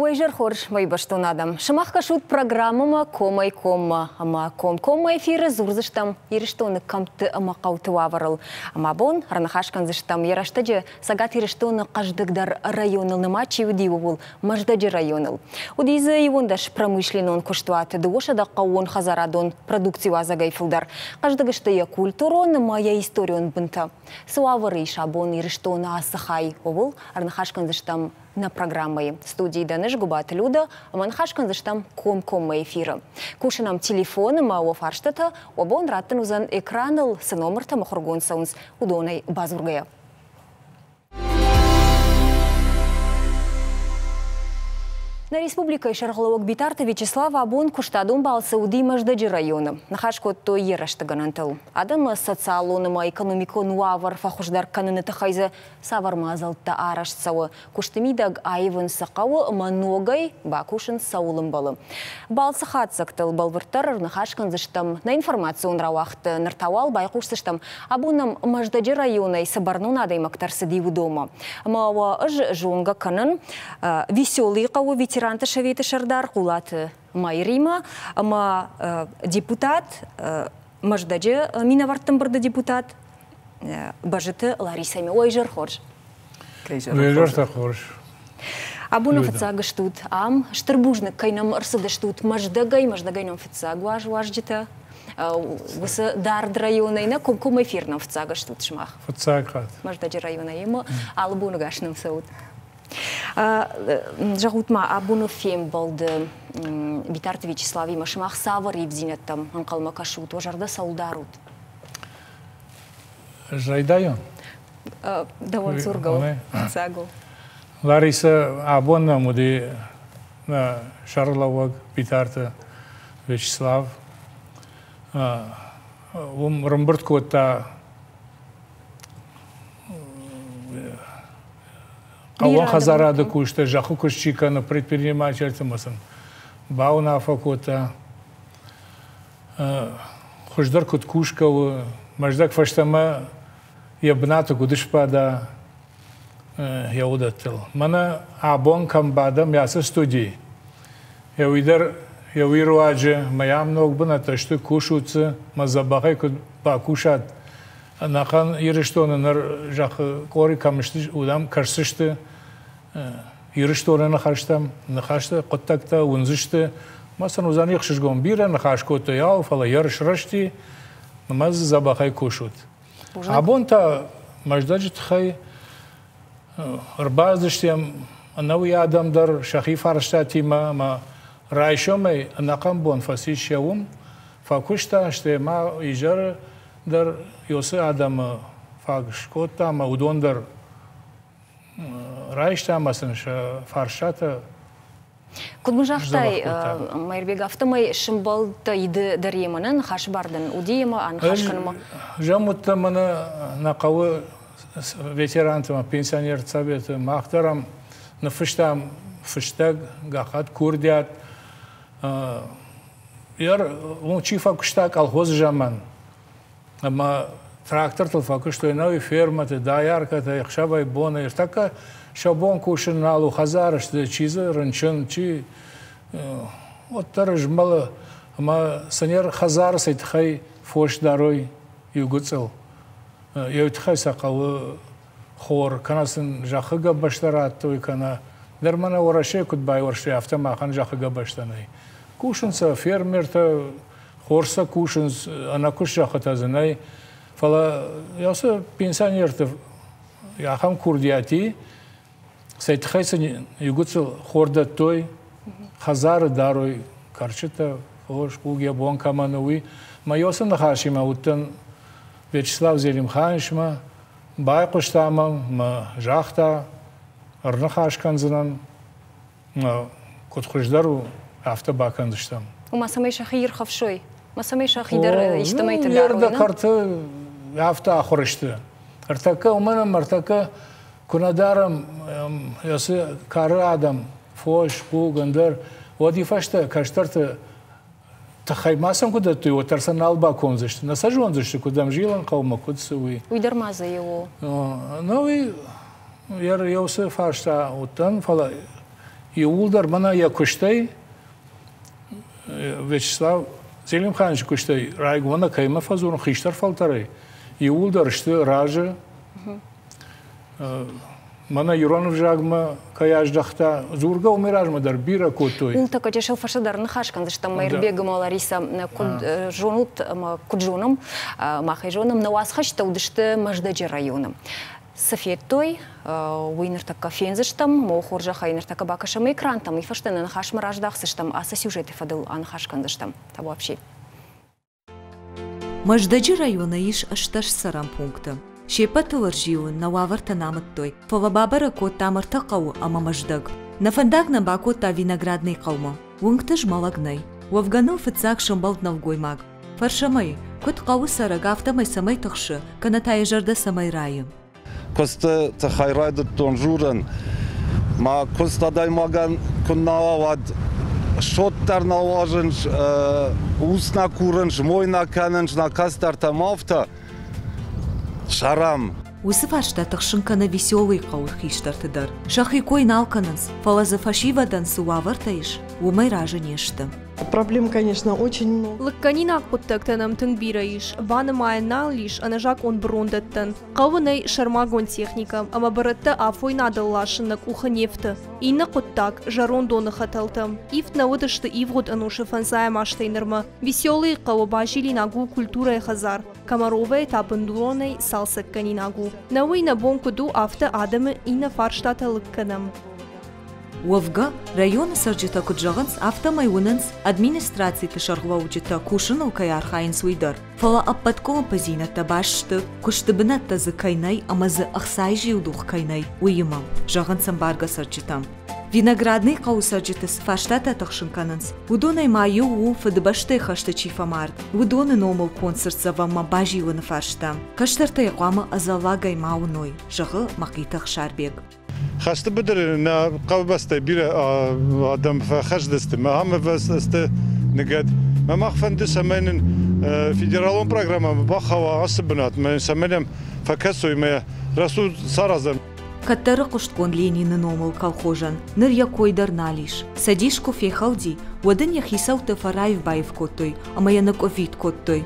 Ойжыр хорш вайбаштон адам. Шымаққа шут программама комай-комма. Ама ком-комма эфирі зурзыштам еріштоны камты ама қауты аварыл. Ама бон, ранахашкан зыштам ераштаджы сагат еріштоны қаждыгдар районылныма чевдиву был маждаджы районыл. Удизы ивондаш промышленон куштуаты дуошада қауон хазарадон продуктива загайфылдар. Қаждыгыштыя культурон мая историон бынта. Суавары шабон еріштоны асыхай овыл, ранахашкан зыштам на программы. Студии Даныш Губат Люда, манхашкан заштам ком-комма эфира. Кушанам телефоном, а у фарштата, обон раттан узан экранал с номертом охоргон саунс удоной базургая. На республика Шаргаловок Битарта Вячеслава Абон куштадун балсы уди маждаджи районы. Нахашко то ераштаганантыл. Адам социалоныма экономикон уавар фахуждар каныны тахайзы савармазалта арашцауы. Куштымидаг айвын сақауы маногай бакушын саулым балы. Балсы хатсақтыл балвыртар нахашкан зыштам на информацион рауақты ныртауал байқуш зыштам. Абоным маждаджи районы сабарнун адаймактарсы диву дома. Мауа ыж жонга канын веселый қауы ветеранты шаветы шардар кулаты майрима, ама депутат маждаджы минаварттым бұрды депутат бажыты Ларисами. Ойжыр хорж. Ойжыр хорж. Абуна фыца гыштут ам, штырбужны кайнам ырсыды штут маждагайнам фыца гуаж-жита. Высы дард районайна ком эфирнам фыца гыштут шмах. Фыца град. Маждаджы районайма албуны гашным сауд. Жағутма абуны фем балды Битарты Вячеслави машымақ савар евзинеттам анқалма кашут, ожарда саударут. Жайдайон? Давон зургал, цагал. Лариса абонна муди Шарловок Битарты Вячеслав. Рымбырт котта Ауан хазарады кушты, жақы күшчиканы предпринимательцы мысын. Бауна афакота, хуждар кут кушкавы, маждак фаштама ябната кудышпада яудаттыл. Мана абон камбадам ясы студии. Яуиру аджы, маям ногбына ташты кушуцы, мазабағай куд бакушат. Нақан еріштоны нар жақы кори камышты, удам карсышты, еріштоны нахаштам, нахашты, құттакта, унзышты. Масын узан еқшышгон бира, нахашкоты яу, фала ерішрашти, маз забақай кушут. Абонта маждаджы тхай, рбаздыштем, науи адамдар, шахи фарштатима, ма райшомай, нақан бон фасиш яум, факушта, ште ма ижар дар yosu adamı fagşkota ama udondar rayştamasın farşata. Kudmujaqtay Майрбек автомай шымбалта иді дареманын хашбардын удиема ан хашканыма. Жамутта мана нақавы ветерантыма пенсионер советы мақтарам нафыштам фыштаг гахат курдят. Яр он чифа куштак алхоз жаман. Ама трактор факт, что иной ферма, ты даярка, ты хшабай бона, и така шабон кушен налу хазар, что чиза ранчен чи, вот тараж мало, ама санер хазар сайт хай фош дарой югуцел, я хай сакал хор, канасын жахыга баштарат, той кана, дермана ораше кудбай орше автомахан жахыга баштанай, кушенца фермер-то хорса кушенс, ана куш жахата знай, фала ясы пенсионер-то яхам курдияти, сайт хайсан югуцел хорда той, хазары дарой карчета, хош кугия бон каманови, майоса нахашима уттан Вячеслав Зелимханшма, байкуштама, ма жахта, арнахашканзанан, кутхуждару автобаканзыштам. Ума самай шахир хавшой. Масамай шахидар иштамайты даруйна. Ерда карты авто ахурышты. Артака уманам, артака кунадарам, ясы кары адам, фош, кугандар. Вадифашта каштарты тахаймасам куда ты вот арсенал баконзышты. Насажонзышты, куда жилан каума кудсуи. Уйдармаза его. Ну и ясы фашта утан фала И улдар мана я куштай, Вячеслав Зелимханович куштай, райгона кайма фазурун хиштар фалтарай. И улдар что ража, мана Юранов жагма каяж дахта зурга умиражма дар бира котой. Улта качешел фашадар нахашкан, зачем Майрбега Малариса жонут куджуном, махай жоном на вас хашта удышты маждаджи районом. Софетой уйнер така фензыштам, мохоржа хайнер така бакашам экрантам, и фаштена нахашма раждахсыштам, аса сюжеты фадыл анахашкандыштам. Та вообще. Маждаджи района иш ашташ сарам пункта. Шепа тыларжиун на ваварта намыттой. Фавабабара кот тамарта кау ама маждаг. На фандагна бакота виноградный каума. Вунктаж малагнай. Вавгану фыцак шамбалт навгоймаг. Фаршамай. Кот кау сараг автомай самай тахши. Канатай жарда самай райым. Коста тахайрайда тонжуран. Ма коста даймаган куннавад. Шоттар наваженш, усна куренш, мойна каненш на кастар тамавта. Шарам. Усыфашта тахшынкана веселый каур хиштартыдар. Шахикой налкананс, фалазафашивадан суавартаиш, умай ража нешта. Проблем, конечно, очень много. Лыкканинак путтактанам тыңбираиш, ваны майнал лиш, анажак он брондаттан. Каванай шармагон техника, ама баратта афой надаллашынак уханефта. Инна куттак, жарон доны хаталтам. Ифт навыдышты ивгод ануша фансая маштайнырма. Веселый кавабажили нагу культура хазар. Комаровая табындуронай салсакканинагу. Науи на бонкуду афта адамы инна фарштата лыкканам. Уавга района сарджита куджаганс автомайвунанс администрации тышаргваучита кушынул каярхайн суйдар. Фала аппаткова пазината башты куштыбыната зы кайнай, амазы ахсай жилдух кайнай уйымам. Жагансам барга сарджитам. Виноградный кау сарджитас фаштата тахшынкананс. Удонай маю у фадбашты хашты чифамард. Удоны номал концерт завамма баживаны фаштам. Каштарта яқвама азалагай мауной. Жагы мақитах шарбег. خشت بدر نا قوبست بير آدم فخش دست ما هم فست نقد ما مخفندش من فيدرالون برنامج بخوا عصبنات ما سمنم فكسوي ما رسول سارزم Каттары кушткон Ленины номал колхожан, ныр якойдар налиш. Садишку фейхалди, уадын яхисаута фараев баев коттой, а маянок овид коттой.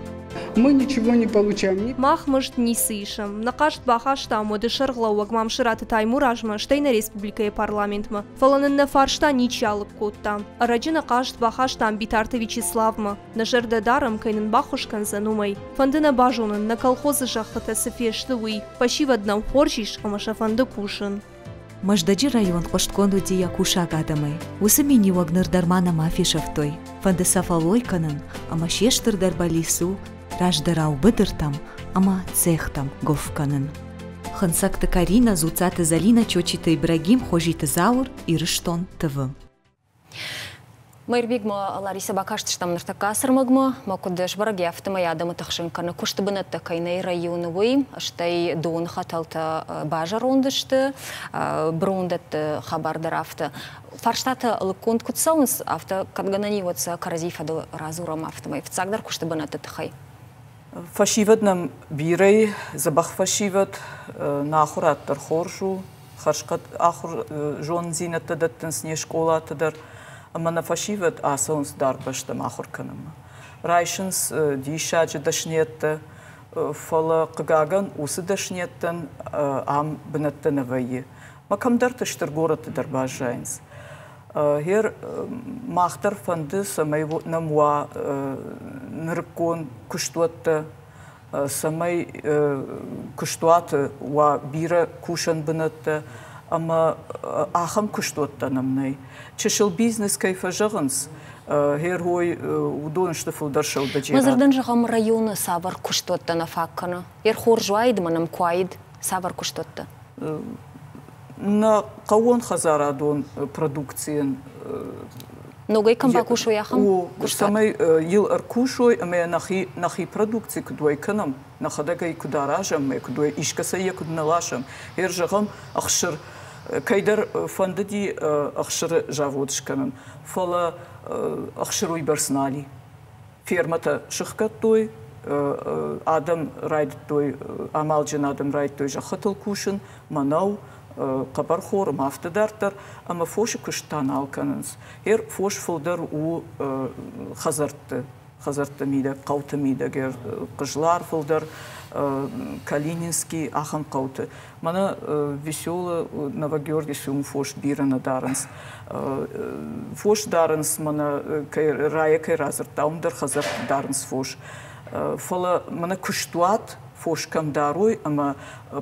Мы ничего не получаем. Мах может не слышим. На кажд бахаш там оды шарглауак мам шираты таймуражма, штейна республика и парламентма. Фаланын на фаршта ничалып коттам. А раджина кажд бахаш там битарты Вячеславма. На жердадарам кайнын бахушкан занумай. Фандына бажунын на колхозы жахата сыфешты уй. Пашиваднам хоржиш, амаша фанды кушын. Маждаджи район коштконду дия куша гадамай. Усымени вагныр дармана мафишавтой. Фанды сафалойканын, ама шештыр дарбалису, раждарау быдыртам, ама цехтам говканын. Хансакта Карина, зуцата Залина, чочита Ибрагим, хожита Заур и Рыштон ТВ. Майрбигма Лариса Бакаштыштам нартака сырмагма, макудеш бараги автомай адамы тахшынканы куштыбынатта кайнай районовый, аштай дон хаталта бажа рондышты, брондатты хабардар авто. Фарштата лыконт кутсаунс авто кадгананиваться каразифаду разурам автомай. Вцагдар куштыбынатты тахай. Фашиваднам бирей, забах фашивад, нахурат тархоршу, харшкат ахур жон зинатта даттын сне школа тадар. Амана фашиват асаунс дарбаштам ахурканам. Райшинс дишаджи дашнетта, фала кагаган усы дашнеттан ам бнаттана вайи. Макамдар штыр город дарбажайнс. Хер махтар фанды самай намуа ныркон куштуатта самай куштуаты ва бира кушан бнатта, ама ахам куштуатта намнай. Чешел бизнес кайфа жаганс, хер хой удоншты фулдаршал даджира. Мазырдан жагам районы савар куштуатта на факкана. Ер хоржуайды манам куайд савар куштуатта. На кауон хазара дон продукциен. Ногой камба кушой ахам? Самай ил аркушой, аме нахи продукции кудой канам, нахадагай кударажам, кудой ишкасай кудналашам. Хер жагам ахшир кайдар фандади ахшир заводшканан. Фала ахшируй барснали. Фермата шихкаттой, адам райд той, амалджин адам райд той жахатал кушан, манау, قبر خور مافت دارتر أما فوش كشتان الكنز هير فوش فلدر و خزرت ميدا قوت ميدا غير قجلار فلدر Калининский ахам қауты. Мана весело Новогеоргиевсум фош бирана дарынс. Фош дарынс мана рая кай разыр таумдар хазар дарынс фош. Фала мана куштуат фош кам дарой, ама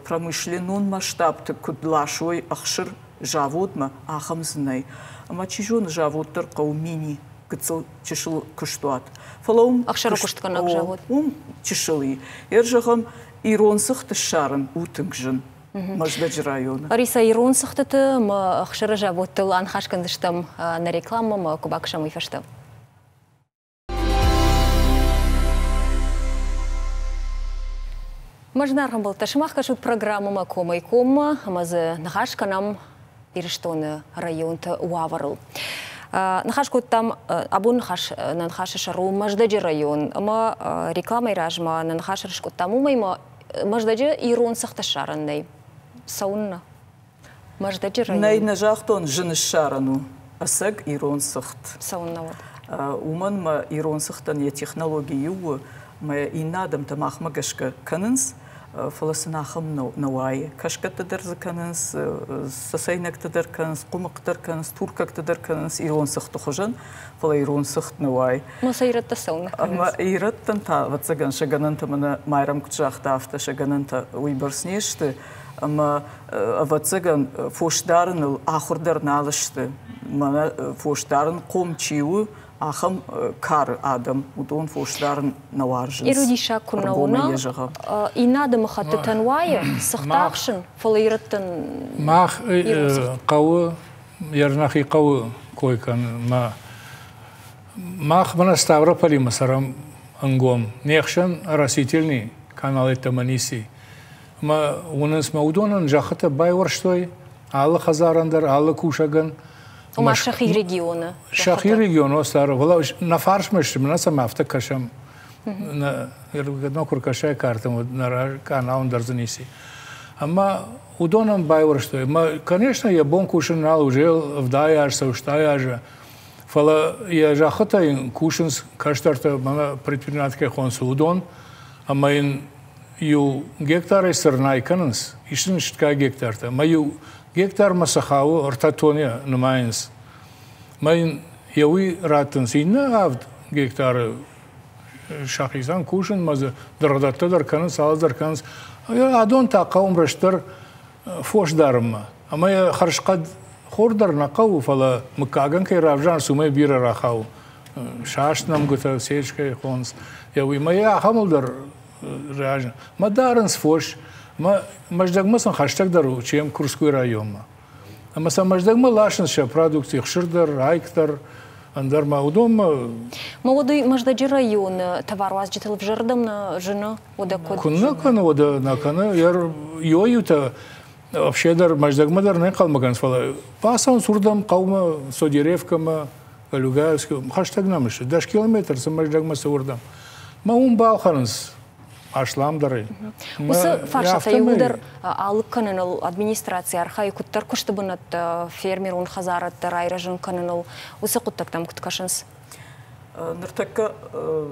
промышленун масштабты кудлашой ахшир заводма ахам знай. Ама чижон заводтар қаумини. Кыцыл чешыл куштуат. Фалаум ахшара куштканак завод. Чешылы. Ержағам иронсық тышарын утыңжын. Маждаджи районы. Ариса иронсық тыты, ахшара заводтыл анхашкандыштам на рекламам кубакшам ифаштам. Мажнархам был ташмах кашут программама кома и кома, амазы нахашканам ирштоны районта уаварыл. Нахашку там абун нахаш шару маждаджи район, ама реклама иражма нахаш рашку там умайма маждаджи ирон сахташарандай саунна маждаджи район. Най нажахтон жны шарану асаг ирон сахт. Саунна вот. Уман ма ирон сахтан я технологию ма и надам тамах магашка канынс. Фаласынахым науай. Кашкаттыдар заканыз, сасайнактыдар каныз, қумақтар каныз, туркактыдар каныз, иронсық тұқыжын, фала иронсық науай. Маса иратта сауна каныз? Ама ираттан та, ватсаган шагананта мана майрам күтжақта авта шагананта уйбарснешті, ама ватсаган фоштарыныл ахурдар налышты, мана фоштарын қомчиуы, Ахам кар адам, удон фоштарн наваржен. Ирудиша кунауна, и надо махаты танвая, сахтакшин, фалаираттан. Мах кавы, ярнахи кавы койкан, мах мана Ставрополи масарам ангом. Нехшан растительный канал это маниси. Ма унас маудонан жахата байварштой, алла хазарандар, алла кушаган. Ума шахи региона. Шахи региона старо. Вала на фаршмеш на самафта кашам. На ергадно куркашай картам на канал дарзаниси. Ама удонам байварштой. Ма конечно я бон кушанал уже вдаяж саустаяжа. Фала я жахата кушанс каштарта мана предприниматель хонсу удон. Ама ин ю гектары сырнай кананс. Ишин штка гектарта. Ма ю Гектар масахау ортатония нумайнс. Майн яви ратанс инна авд гектар шахизан кушен маза драдатта дарканс алдарканс. Я адон та каум раштар фош дарма. Ама я харшқад хордар нақау фала мукаган кай равжан сумай бира рахау. Шашнам гута сечкай хонс. Яви мая хамулдар реажан. Мадаранс фош. Маждагмасан хаштаг дару, чем Курской район. Ама сам маждагма лашнша продукции хширдар, айктар, андар маудом. Молодой маждаджи район товар вас житал в жардам на жена ода код. Кунна кана ода на кана яр йоюта вообще дар маждагма дар не калмаган фала. Пасан сурдам каума содеревкама Галюгаевском хаштаг намыш. Даш километр сам маждагма сурдам. Маум балханс. Ашлам дары. Осы фаршата юдар алып каныныл администрация архай куттар куштыбынат фермер он хазарат райражын каныныл. Осы куттактам куткашынс? Ныртакка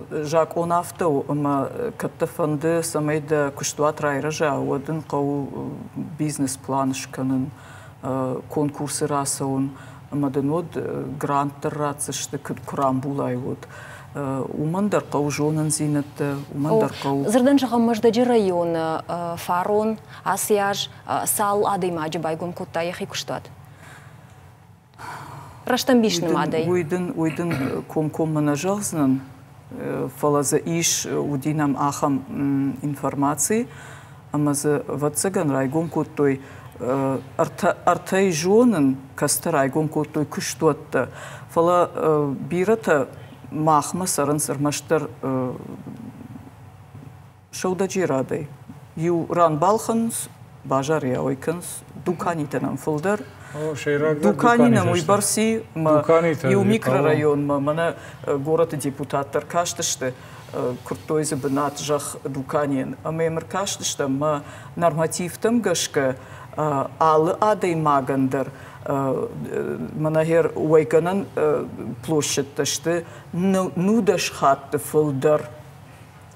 жак он автоу, ама катта фанды самайда куштуат райража, одын қау бизнес-планыш канын, конкурсы расаун, ама дынод гранттар рацышты курам булай вот. Умандар қау жонын зинетті, умандар қау... Зырдан жағам маждаджи район, фарон, асияж, сал адайма аджи байгон кутта яхи куштуат? Раштан бишным адай? Уйдын ком-ком мана жағзынан, фалаза иш удинам ахам информации, амаза ватсаган райгон куттой артай жонын каста райгон куттой куштуатта. Фала бирата махма сарын сырмаштар шаудаджи радай. Ю ран балханс, бажар яойканс, дуканитанам фылдар. Дуканинам уйбарси, ю микрорайон, мана город депутаттар каштышты, куртойзы бынат жах дуканин. Ама емір каштышты, ма нормативтам гашка алы адай магандыр. Мана хер уайганан площадьташты нудаш хатты фылдар.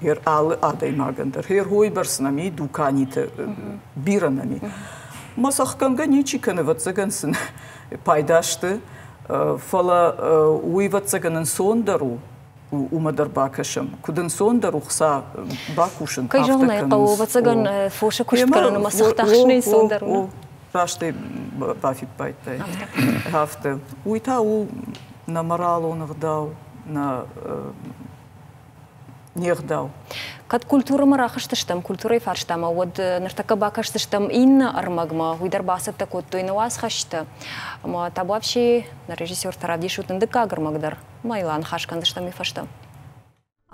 Хер алы адай магандыр. Хер хойбарснами дуканиты биранами. Масахканга ничиканы ватсагансын пайдашты. Фала уйватсаганын сондару умадар бакашам. Кудын сондару хса бакушын. Кай жалнай қау ватсаган фоша кушткараны масахташны сондару. Рашты бафик байтай. Хафты. Уйта у на морал он гдау, на не гдау. Кад культура марахаштыштам, культура и фарштама. Вот нартака бакаштыштам инна армагма, уйдар басат такот, то и на вас хашта. Ама табу вообще на режиссер таравди шутын декагар магдар. Майлан хашкандыштам и фаштам.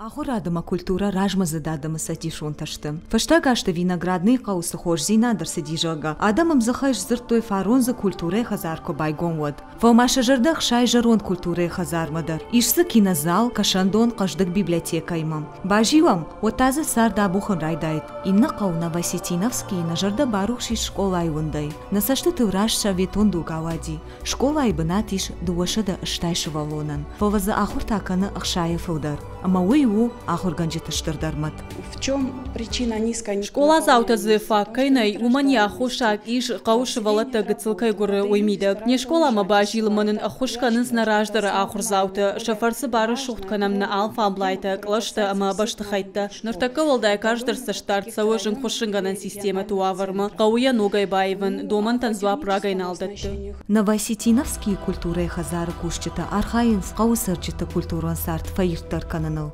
Ахурадыма культура ражмазададымы сатишонташтым. Фаштагашты виноградный қаусы хош зинадыр сидижага. Адамым захайш зыртой фаронзы культуры хазарко байгонвад. Фамаша жардах шай жарон культуры хазармадар. Ишсы кинозал, кашандон каждык библиотека имам. Баживам, отазы сарда бухан райдайт. Инна қауна Васитиновский на жарда барухши школа айвындай. Насашты тывраш шаветон дугавади. Школа айбынат иш дуашада ыштайшы валонан. Фавазы ахур таканы ахшая фылдар. Ама уйу ахур ганжетыштырдармат. В чем причина низкой? Школа заутазы факкайнай умани ахушак иш қаушывала тагыцылкай гуры уймидак. Не школа ма бажилыманын ахушканын знараждары ахур зауты. Шафарсы бары шухтканамны алфа амблайта, клашты ама баштыхайтта. Нұртакы волдай каждырсы штартсауы жын хушынганын система туавармы. Қауя ногай байвын, доман танзуа прагайны алдатты. Новоситиновские культуры хазары кушчыта архаин қаусырчыты культуран сарт фаирттар каныныл.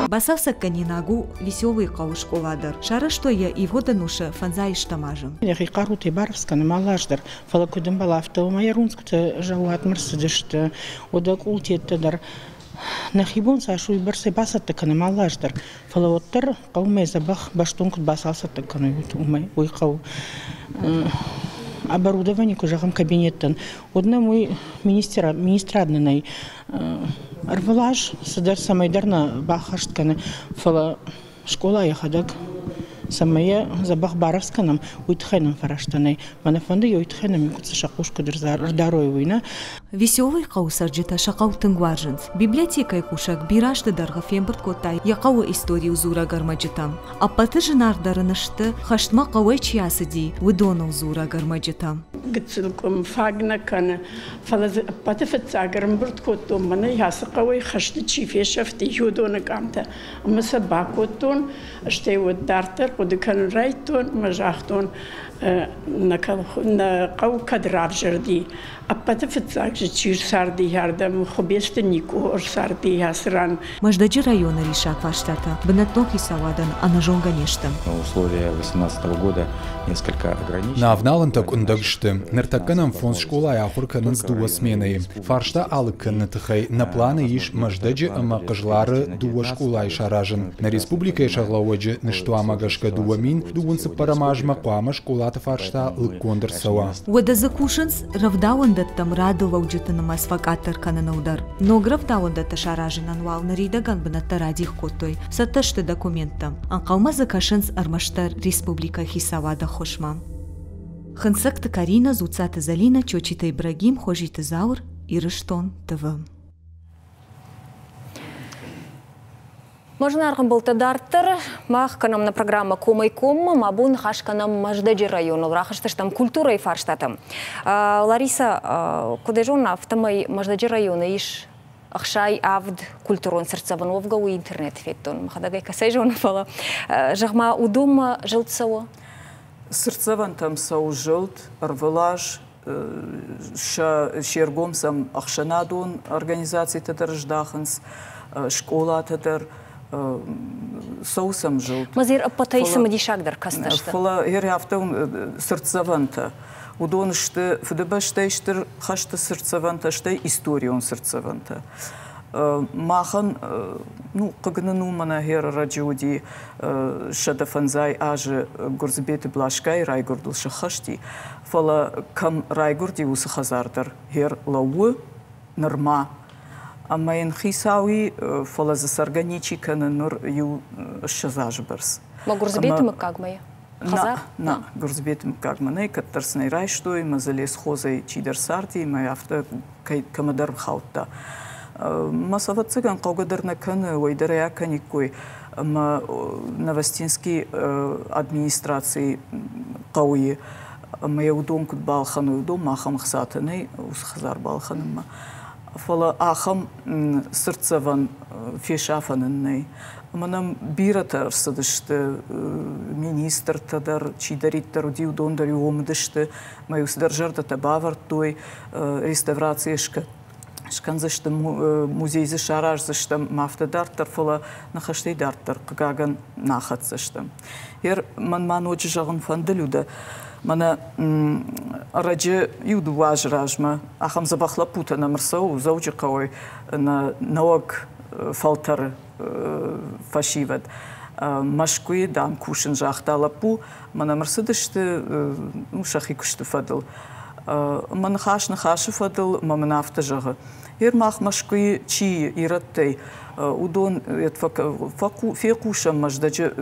Басавса канинагу веселый кауш коладыр. Шары что я и вода нуша фанза иштамажым. Рикару Тибаровскана малаждыр. Фалакудым балафта умайрунскута жауат мырсыдышты. Одак ултеттадыр. Нахибон сашу барсы басатты каны малаждыр. Фалавоттар қаумай забах баштонкут басалсатты каны умай уйқау. Оборудование кужахам кабинеттан. Одна мой министрадный арвалаж садар самайдарна бахаштканы фала школа яхадак самая забах баровсканам уйтхайным фараштанай. Манафанды уйтхайным кутса шакушку дарой война. Веселый қаусарджита шақау тыңгваржынс. Библиотека кушак бирашты дарга фембірт котай яқауы историю зура гармаджитам. Апаты жынардарынышты хаштма қауай чиясыди выдонал зура гармаджитам. Гыцылком фагнакана фалазы апаты фацагарым бірт коттон мана ясы қауай хашты чифешафты юдоны камта. Амаса бакоттон аштай уddартар кудыкан райтон мажахтон на қау кадрар жырди. Апаты фацаг же чир сарди ярдам хобесты никор сарди ясран. Маждаджи района Ришак Фаштата. Бынатноки савадан анажонга нештам. Условия 2018 года несколько ограничены. На авналантак ундагшты. Нертаканам фонд школа и ахурканын с дуа смены. Фаршта алыкканны тыхай. На планы иш маждаджи ама кажлары дуа школа и шаражын. На республика и шаглауаджи нышто амагашка дуа мин дуунсы парамажма куама школата фаршта лыккондыр сава. Уада закушанс равдауан даттам радыл вауджитаным асфакатар кананаудар. Но гравдауан датта шаражын анвал наридаган бынатта радих коттой. Сатташты документам. Анқаума закашанс армаштар республика хисавада хошмам. Хынсакты Карина, Зуцата Залина, Чочита Ибрагим, Хожита Заур, Ирыштон ТВ. Можно арган болтадартыр, мах канам на программа Комайком, мабун хаш канам Маждаджи району, рахашташ там культура и фарштатам. Лариса, кудежон автомай Маждаджи района иш ахшай авд культурон сердцеван овга у интернет феттон. Махадагай касайжон фала. Жахма удума жилтсаво? Сердцеван там сау жилт, арвелаж, шергом сам ахшанадон организации тадырждаханс, школа тадыр, соусам жил. Мазир апатайсам дишагдар касташта. Фала херяфтам сердцеванта. Удон шты фдбаштайштер хашты сердцеванта штай историон сердцеванта. Махан ну кагнану мана хер радиоди шадафанзай аже гурзбети блашкай райгурдул шахашти. Фала кам райгурди усахазардар хер лау норма. Ама инхисауи фалазас органичи кананур ю шазажбарс. Ма гурзбетим как моя? На, гурзбетим как мане, катарсный рай что и мазалес хозай чидерсарти, май авто камадар хаутта. Масава цыган каугадарна каны, ойдарая каникой, ма новостинский администрации кауи, мая удом кут балхану удом, махам хсатаны, усхазар балханымма. Фала ахам сырцаван фешафаныннай. Манам биратар садышты министр тадар чидариттар уди удондар юомдышты, маю сдержарда табавар той реставрациешка. Шканзышты музейзы шаражзышты мафтадартар фала нахаштейдартар каган нахатзышты. Ман очи жағын фандылюда. Мана раджи юду важражма, ахам забахла пута на мрсау, заучи кавой на налог фалтар фашиват. Машкуи дам кушин жахтала пу, мана мрсадышты шахи кушты фадыл. Ман хаши фадыл, маман автожага. Мах машкуи чи ираттай, удон фекушам маждаджи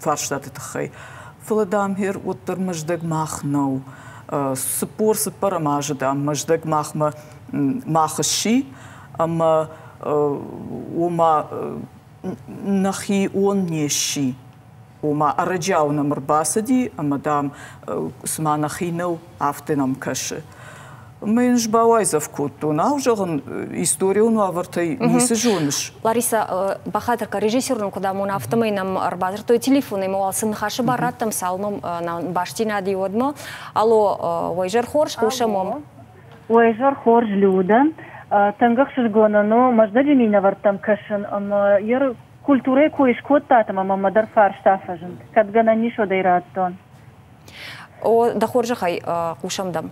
фарштаты тахай. Фаладам хер уттар маждаг махнау. Супор парамаждам маждаг махма махаши, ама ума нахи он неши. Ума араджау на марбасади, ама дам сма нахинау автенам каши. Мэнж бауайзав кутту, на ужаган историю ну авартай не сижоныш. Лариса Бахатырка режиссерным куда мон автомайнам арбазыр той телефоны ему алсын хаши бараттым салмым на баштина диодмо. Алло, ойжар хорш кушамом. Ойжар хорш люда. Тангах шизгонану маждадимина вартам кашын, ама ер культуре коиш коттатам, ама мадар фарштафажын. Кадгана нишо дайраттон. О, да хоржахай кушамдам.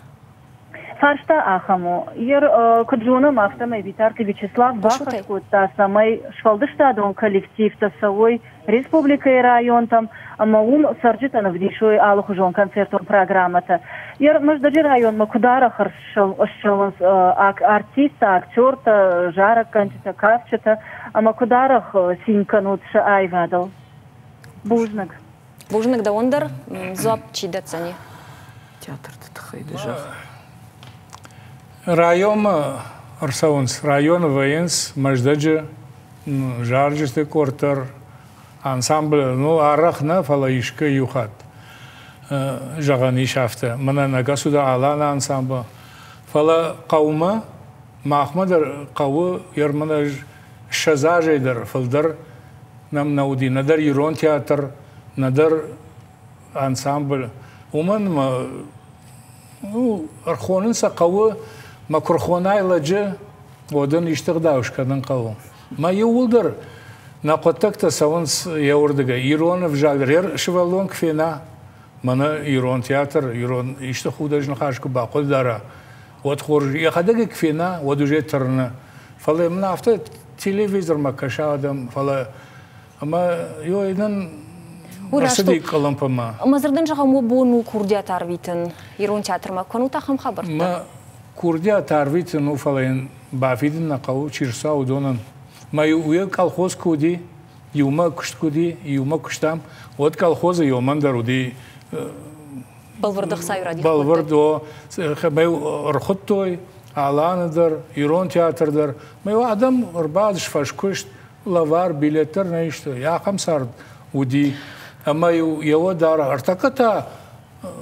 Фаршта ахаму. Ер каджуна мафтамай Витарка Вячеслав Бахашкут, та самай швалдыштадон коллектив, та савой республика и район там, ама сарджита навдишуй алухужон концертор программата. Ер маждаджи район макудара харшал артиста, актерта, жара кантита кавчата, ама кударах синканутша айвадал. Бужнак. Бужнак да ондар зоп чидацани. Театр-то тахайдыжах. Район Арсаунс, район военс, маждаджи, жарджисты кортар, ансамбль, ну арахна фалаишка юхат. Жагани шафта. Мана нагасуда алана ансамбль. Фала каума, махмадар каву, ермана шазажайдар, фалдар нам науди. Надар Ирон театр, надар ансамбль. Уман архонын сақавы, макурхонай ладжи, одан иштығдауш кадан қаву. Ма еулдар, нақоттакта савынс яурдыга. Иронов жагдар, шевалон кфена. Мана Ирон театр, Ирон ишта худажны хашку бақыл дара. Вот хорж, яхадага кфена, вот уже тарна. Фала мна авто телевизор макаша адам, фала. Ама йойдан Арсади калампама. Мазырдан жаға мо бону курдия тарвитын, Ирон театр ма кону тахам хабарта? Ма курдия тарвитын уфалайын бафидын нақау чирса удонан. Ма уя колхоз куди, юма кушт куди, юма куштам. Вот колхоза юман даруди. Балвардық сайради. Балвардо, май рхоттой, аланадар, Ирон театрдар. Май адам рбадыш фашкушт, лавар, билеттер наишто. Я хамсар уди. Ама его дара артаката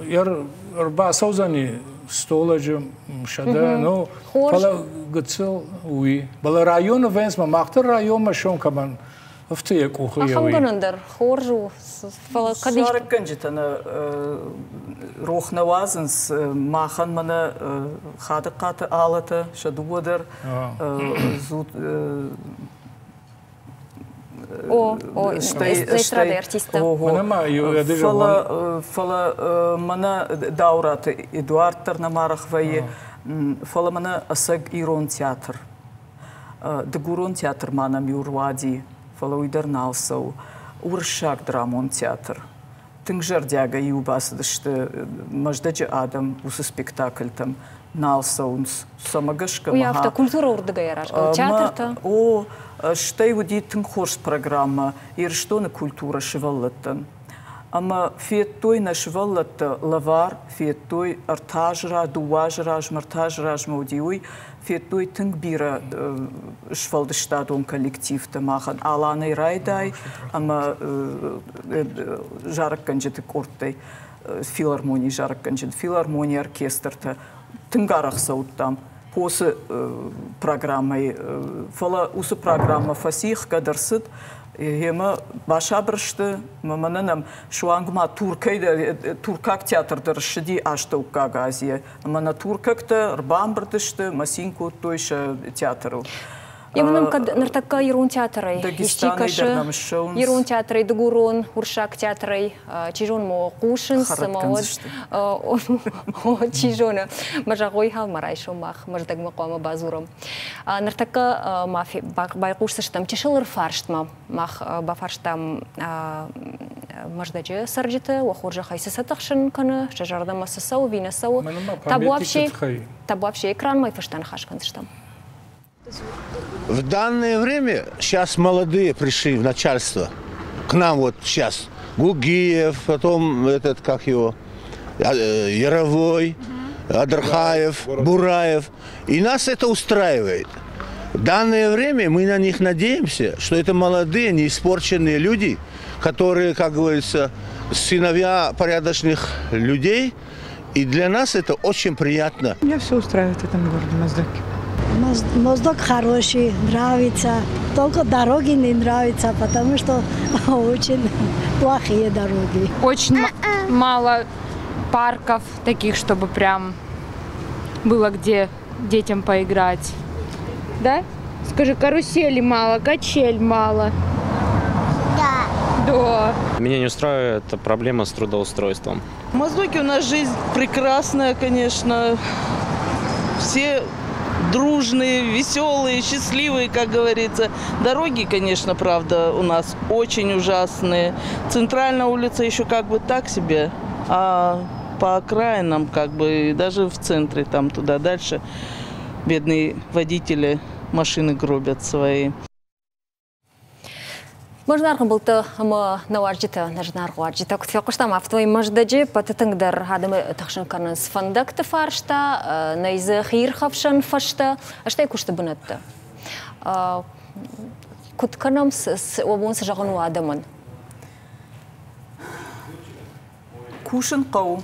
яр рба саузани столажы шада, ну пала гцел уи. Бала район венсма мактар район машон кабан втые кухы яви. Ахамганандар хоржу фала кадиш. Сарык канжитана рохнавазынс махан мана хадыкаты алаты шадуадар зуд эстрада артиста. Фала мана даураты Эдуард Тарнамарахвае, фала мана асаг Ирон театр. Дагурон театр манам юрвади, фала уйдарналсау, уршак драмон театр. Тынгжар дяга юбасыдышты, маждаджи адам усы спектакль там, налсаунс самагашка Уй автокультура урдыга ярашка. Театр-то? О, штай удит хорс программа, ирштона культура шиваллаттан. Ама фиеттой на шиваллатта лавар, фиеттой артажра, дуажраж, мартажраж маудиуй, фиеттой тынгбира швалдыштадон коллектив-то махан. Аланы райдай, ама жарак канжеты кортай, филармония жарак канжет, филармония оркестр-то. Тынгарах сауттам. После программы, фала усы программа фасих кадарсыт, ема башабрышты, мамананам шуангма туркак театрдар шиди аштаука газия, мана туркакта рбамбрдышты, масинку тойша театру. Именно нартакка Ирун театры, Ищикаши, Ирун театры, Дугурон, Уршак театры, Чижон мо Кушин, самоот, Чижона, Мажагой Халмарай Шумах, Маждаг Макома Базуром. Нартакка мафи байкушсыш там Чешилер фарштма, мах бафарштам Маждаджи сарджиты, Уахуржа Хайсисатахшин кана, Шажардама Сасау, Винасау, Табуапши экран мой фаштан хашканштам. В данное время сейчас молодые пришли в начальство. К нам вот сейчас Гугиев, потом этот, как его, Яровой, Адрхаев, Бураев. И нас это устраивает. В данное время мы на них надеемся, что это молодые, неиспорченные люди, которые, как говорится, сыновья порядочных людей. И для нас это очень приятно. Меня все устраивает в этом городе Моздоке. Моздок хороший, нравится. Только дороги не нравятся, потому что очень плохие дороги. Очень мало парков таких, чтобы прям было где детям поиграть. Да? Скажи, карусели мало, качель мало. Да. Меня не устраивает проблема с трудоустройством. В Моздоке у нас жизнь прекрасная, конечно. Все дружные, веселые, счастливые, как говорится. Дороги, конечно, правда, у нас очень ужасные. Центральная улица еще как бы так себе, а по окраинам, как бы, даже в центре, там туда дальше, бедные водители машины гробят свои. Можно аргумента, ама наварджита, нажна аргумента. Кутфил куштам автовый маждаджи, патетангдар хадамы тахшан канас фандакты фаршта, найзы хирхавшан фашта, а что и кушта бунатта. Кутканам с обон сажагану адаман. Кушен кау.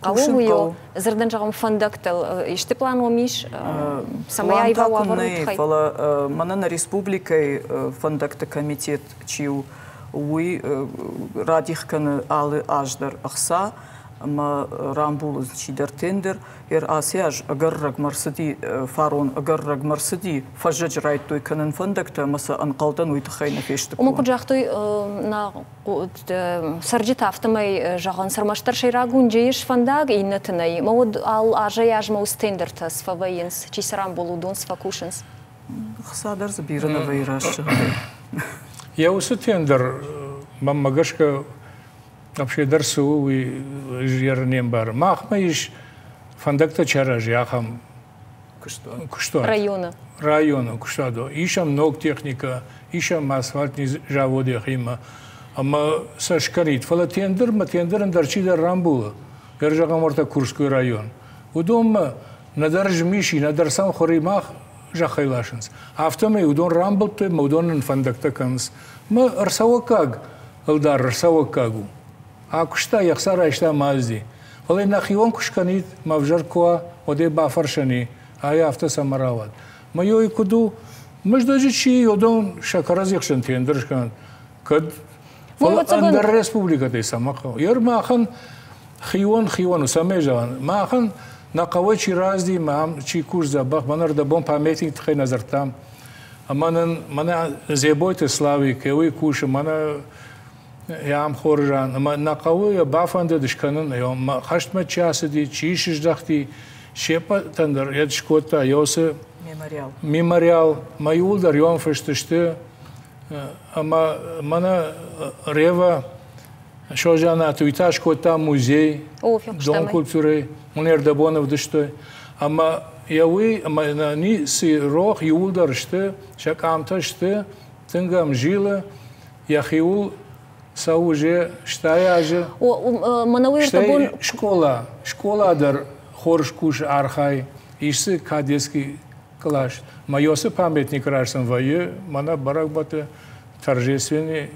Кау зардан жагам фандактал, иште план омиш, самая ива ваварутхай. Мана на республикой фандакта комитет чиу уи радихкан алы аждар ахса, ма рамбул чидар тендер, асяж агарраг марсади фарон агарраг марсади фажж райт той канан фандакта маса анқалдан уйтхайна феште. Умаку жахтой на сарджита автомай жаган сармаштар шейрагун джейш фандаг и натнай. Мауд ал ажаяж маус тендерта сфавайенс чисарам болудон сфакушенс. Хсадар забирана вайраш. Я усы тендер маммагашка вообще дарсу и жернем бар. Махмаиш фандакта чараж яхам кушто района куштадо. Ишам ног техника, ишам асфальтный заводы хима. Ама сашкарит фала тендер, ма тендерен дарчида рамбула. Ержагам орта Курский район. Удом надар жмиши, надар сам хоримах жахайлашенс. Автоме удон рамбул той, ма удон фандакта канс. Ма арсавакаг, алдар арсавакагу. А кушта яхсара ишта мазди. Вале нахион кушканит мавжаркуа оде бафаршани, а я автосамарават. Мое и куду, между чьи одон шакаразихшен тендершкан, кад андер республика ты самаха. Яр махан хион самежан, махан на кавачи разди мам чи курс забах, манар да бом памятник тхай назартам. А мана зебойте слави, кеуи куша, мана يام خورجان اما نقوي بافند دشكنن يوم خشمت چاسدي چيشش دختي شيپا تندر يدشكوتا يوس ميموريال مايول در يوم فشتشته اما منا ريوا شوجانا تويتاش كوتا مузей дом культуры унер дабонов дыштой Ama yawi ama ni si roh yulder işte şak amta işte tengam jile yahiul sauje ştayaje Манауир школа дар хорш куш архай ишси кадески клаш майосы памятник рашсан вае мана баракбаты торжественный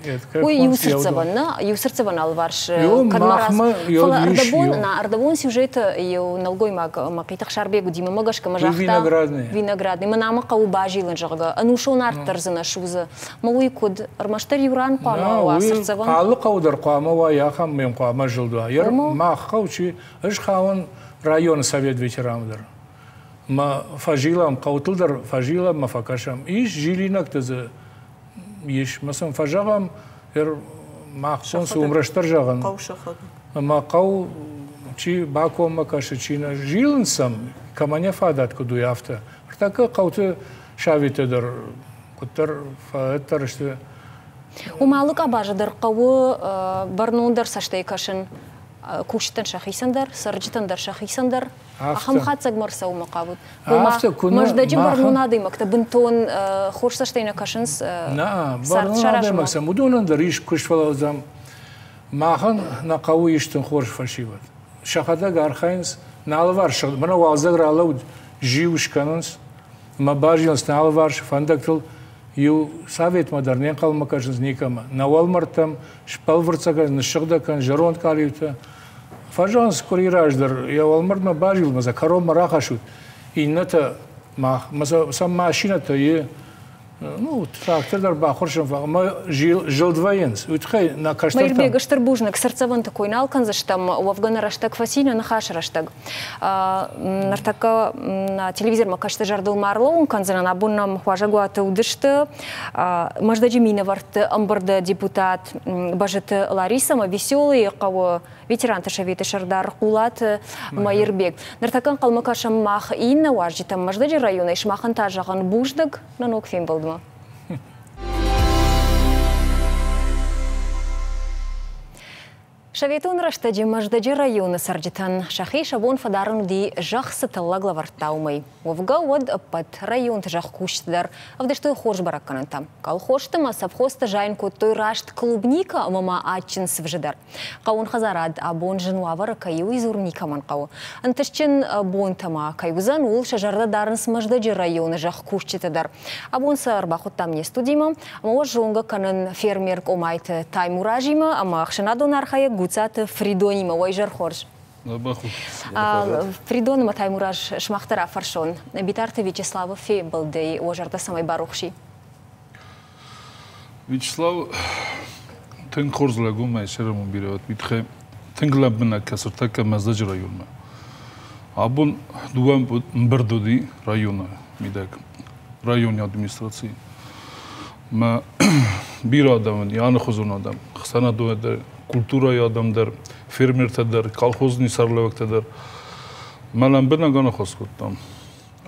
юсырцеван алварш кармарас ардабон на ардабон сюжет ю налгой макитах шарбегу дима магашка мажахта виноградный манама каубажилан жага анушон арттарзына шуза малуй код армаштар юран қама васырцеван алы қаудар қама ва яхам мен қама жылда ер мах қаучи ыш хаван район совет ветерандар ма фажилам қаутылдар фажилам мафакашам иш жилинак тазы еш масам фажагам махсон сумраштар жаган мақау чи бако макашы чина жилынсам каманя фадат куду яфта така қауты шавитедер куттар фааттарышты умалык абажыдыр қауы барнуындар саштайкашын куштан шахисандар сарджитандар шахисандар ахам хатсаг марса умақабут маждаджи барнунады макта бинтон хорсаштайна кашынс барнунады макса мудунандар иш кушфалазам махан на қауы иштен хорш фашиват шахада гархайнс налварш мана валзагралау живушканынс мабажилс налварш фандактыл ю совет модернен қалмакашынс никама навалмартам шпалварцага нышығдакан жарон калиюта фажанс курираждар я валмартма бажил маза кором марахашут инната маза сам машината е ну трактордар бахоршам ма жилдвоенс утхай на каштартам майрбегаштар бужнак сарцаван такой налканзаштам у Афгана раштаг фасина на хаш раштаг нартака на телевизор макашта жардыл марлоун канзана абуннам хважагуата удышты маждаджи минаварт амбарда депутат бажыты Ларисама веселый кавы ветеран ташавиты шардар кулат майрбег нартакан калмакашам мах инна важитам маждаджи района ишмахан тажаган буждаг на нокфим болдма. Шаветун раштаджи маждаджи районы сарджитан шахи шабон фадарым ди жахсы талла главартаумай. Вовга вод пад район жах куштдар, авдештой хорш баракканантам. Кал хоштыма совхозта жайн той рашт клубника мама ачин свжидар. Каун хазарад абон женуавара каю изурника манкау. Анташчин бон тама каюзан ул шажарда дарынс маждаджи районы жах куштитадар. Абон сарбахот там не студима, ама жонга канын фермер омайт таймуражима, ама ахшанадон архая гуцата Фридонима ойжар хорж. Фридонима таймураж шмахтара фаршон. Битарта Вячеслава фе балдей ойжарда самай барухши. Вячеслав тен хорзлагу май шерамун биреват битхе тенглабна касртака маздаж районма. Абун дуам мбардоди района мидак районной администрации. Ма бир адам, яны хозун адам, хсана дуэдер культура адамдар, фермертадар, колхозный сарлавактадар. Малам бена гана хоскуттам.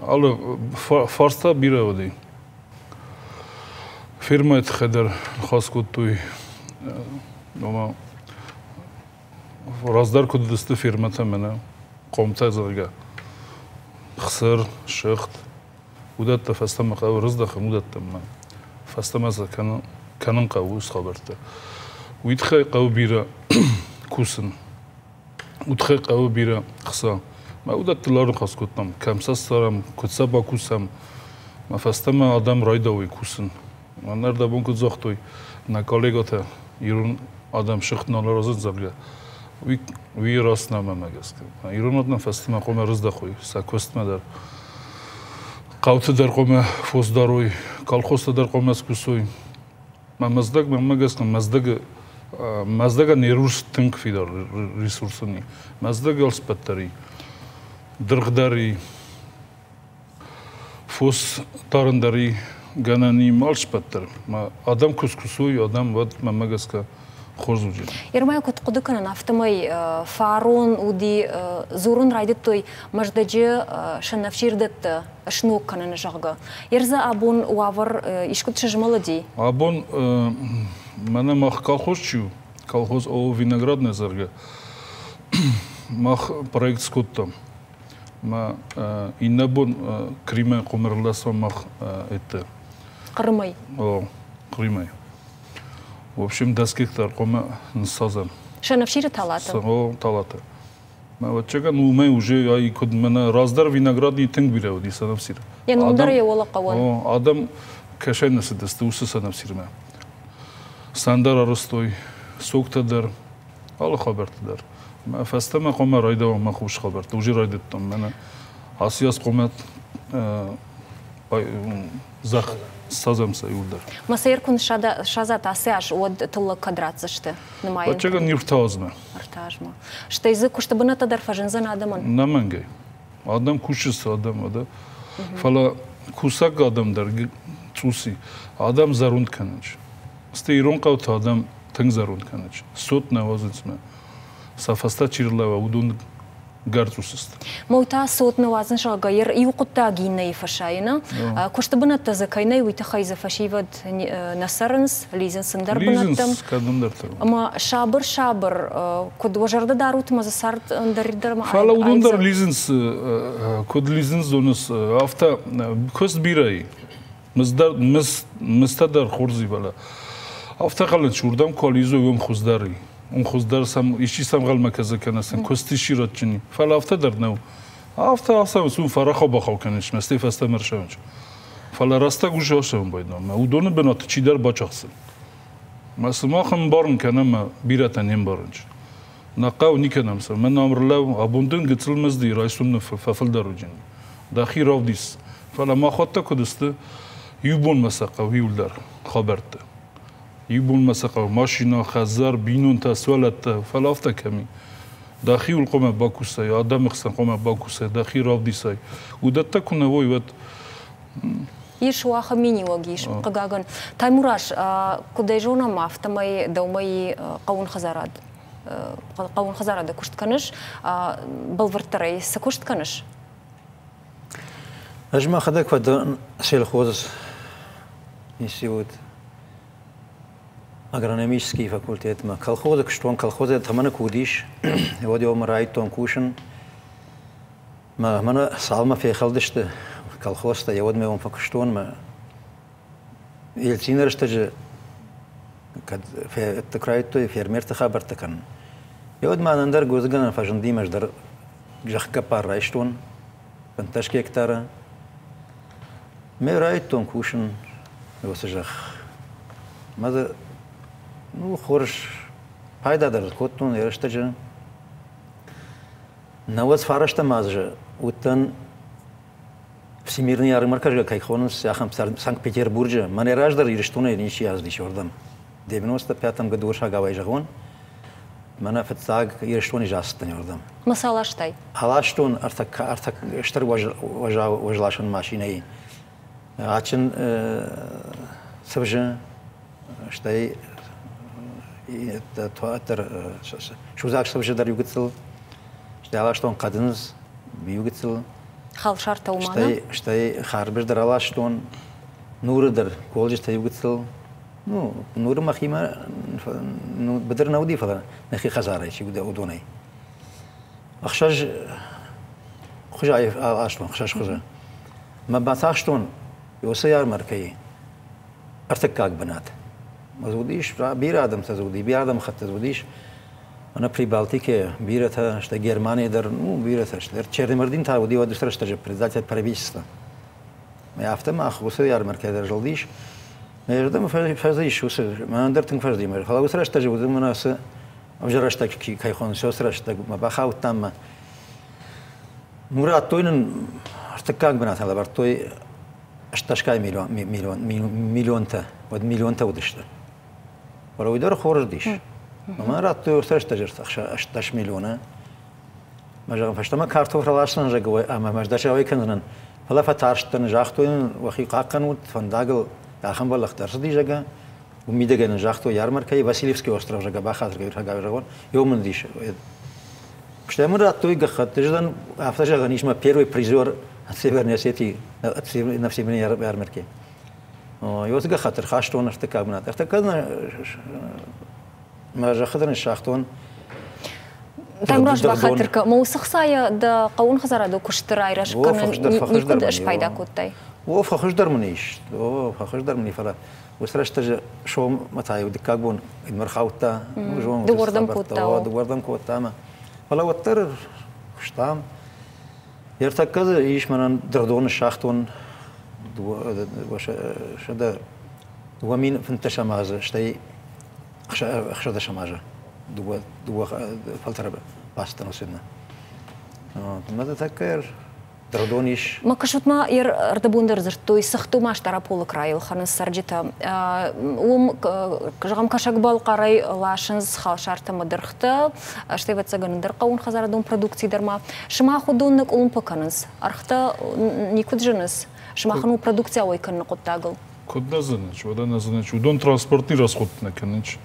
Алы фарста биревади. Ферма этхадар хоскуттуй. Дома раздар куддысты фермата мена комта зарга. Хсыр, шыхт. Удатта фастама қау рыздақым удаттам. Фастама за канын қау үс қабарты. Уитхай қау бира кусын. Утхай қау бира қса. Ма удаттыларын қаскуттам. Камсастарам, күтсаба кусам. Ма фастама адам райдауи кусын. Манарда бон кудзоқтой. На коллегата ирун адам шыхтналар азын зарга. Уи расна мамагаска. Ирун адам фастама қома рыздақой. Сакостмадар. Қаутыдар қома фоздаруй. Колхозтадар қома скусой. Ма маздаг мамагаска. Маздага нерурс тынк фидар ресурсыни. Маздага алспаттари. Дырғдари. Фос тарындари. Ганани малшпаттар. Адам кускусуй, адам вад мамагаска хорзуджи. Ермай кутқудыканан автомай фарон уди зурун райдыттой маждаджи шанавчирдетті шнук кананы жағға. Ерза абон уавар ишкут шыжмалади? Абон мана мах колхозчу, колхоз о виноградный зарга. Мах проект скоттам. ما иннабон Кримай қомырласамақ это. Қырмай. Кримай. В общем, 10 гектар қома нсазан. Шанавшире талаты. Талаты. Ма вот чека нумай уже ай код мана раздар виноградный тынг бирау ди санавсир. Я нумдар я ола қаван. Адам кашай насыдасты усы санавсирме. Сандар арыстой, соқтадар, алы хабартыдар. Фастама қома райда ма хуш хабарты. Уже райдыттым. Мана асияс қомат зах сазамса юлдар. Масайр кун шазат асяш од тылы квадратсышты. Вот чека ниртазма. Артажма. Что язык куштабына тадар фажинзан адаман? Намангай. Адам кушысы адам ада. Фала кусак адамдар цуси. Адам зарунд канач. Сте ирон қаут адам тынг зарунд канач. Сот навазыцма. Сафаста чирлава удун гарцусыст. Мойта сот навазын шагайыр иуқутта гинна ифашайна. Куштабына таза кайна уйта хайза фашивад насарынс лизен сындар бынаттым. Лизен скадымдартым. Ама шабыр код важарда дарут мазасарт андариддар ма. Фала удундар лизенс код лизенс донус афта кост бирай. Мстадар хурзи бала. Афта қалан чурдам колизо ем хуздари. Он хуздар сам ищи сам гал маказа канасан кости шират чини. Фала афта дарнау. Афта асам сун фарахо бахау канеш масти фаста мершавч. Фала раста гушашам байда. Ма удоны бенат чидар бачахсын. Масма хам барн канама биратан ем барнч. Нақау никанамса. Мен амрлау абундын гыцылмызды райсумны фафылдару жин. Дахи равдис. Фала ма хотта кодысты юбон масақа виулдар хабарты. Юбон масақа машина хазар бинун тасвалатта фалафта ками. Дахи улқома бакусай адам ихсан қома бакусай дахи равдисай. Удатта кунавой вот Иш уаха миниоги иш қагаган. Таймураш кудай жона мафтамай даумай қаун хазарад. Қаун хазарада куштканыш балвартарай са куштканыш. أجمع خدك فد سيل خوز институт агрономический факультет ма колхозы что колхозы тамана кудиш вот его марай тон кушен ма мана салма фехалдышты колхозта я вот мы он факштон ма ельцинер что же kad это край то фермер та хабар такан я вот ма нандар гозган фажанди междар жахка парайштон панташки гектара мы райтон кушен Васажах. Маза, ну, хорош, пайдадар, коттун, ерштаджа. Наваз фарашта мазжа, утан всемирный ярмаркажа, кайхонус, сяхам Санкт-Петербурге, манераждар, ерштуна, ничи яздиш ордам. В 95 году шагавай жагон, мана фетсаг, ерштуни жастан ордам. Масалаштай. Алаштун, артак, штар важлашан машиной. Ачин сабжа штай это туатер шузак сабжа дар югцел штала штон кадыныз югцел халшар таумана штай харбер дар алаштон нуры дар колжи штай югцел ну нуры махима ну бедер науди фала нахи хазара чи удонай ахшаж хужай алаштон хшаш хужа ما باتاختون يوسيار مركي ارتكاك بنات ما زوديش بير ادم تزودي بير ادم خط تزوديش انا بري بалтике бирата что Германия дар ну бирата что черный мардин та уди вот что же председатель правительства мы автомах يوسيار مركي дар жолдиш между фазиш усы мандартын фаздим хала что же у нас обжарашта кайхон все страшно ما бахаут там Мурат тойнын артыкак бинат ала бар той ашташкай миллионта вот миллионта удышты. Бар уйдар хордиш. Мурат той урташта жерт ашташ миллиона. Мажаган фаштама картоф ралашын жагой ама маждаша вайканын. Фала фатарштын жахтойн вахи каканут фандагыл яхан балахтар сди жага. Умидеген жахто ярмаркай Васильевский остров жага бахатыр жагавжагон. Йомын диш. Что мы рад той гахат, ждан автожага нишма первый призер от Северной Осетии на всемирной ярмарке. Йоз гахатыр хаштон артакабнат. Артакадна мажахадан шахтон. Таймраш бахатырка маусықсая да қауын қызарады күшті айраш қанын никуд іш пайда көттай. О, фахыждар мұнейш. О, фахыждар мұней фала. Осырашта же шоу матаю дикак бун инмархаутта. Дугордам көтта. О, дугордам көтта ама. Фала оттар күштам. Ертакказы иш манан дырдуын шахтуын шада дуамин финташамазы штай ақшада шамажы. Дуа фалтара бастан осыдна. Мада такер дырдуыниш. Макашутма ер ардабундыр зыртой сықту маштара полы крайыл ханыз сарджита. Ом жағам кашак бал қарай лашыныз халшарты мадырхты. Штай ватсаганындыр қауын хазарадун продукцийдарма. Шыма худуннык олым паканыз. Архта никуд жыныз. Шымахану продукция ойканны қоттагыл. Кодда зыныч, вода назыныч. Удон транспортный расход наканыч.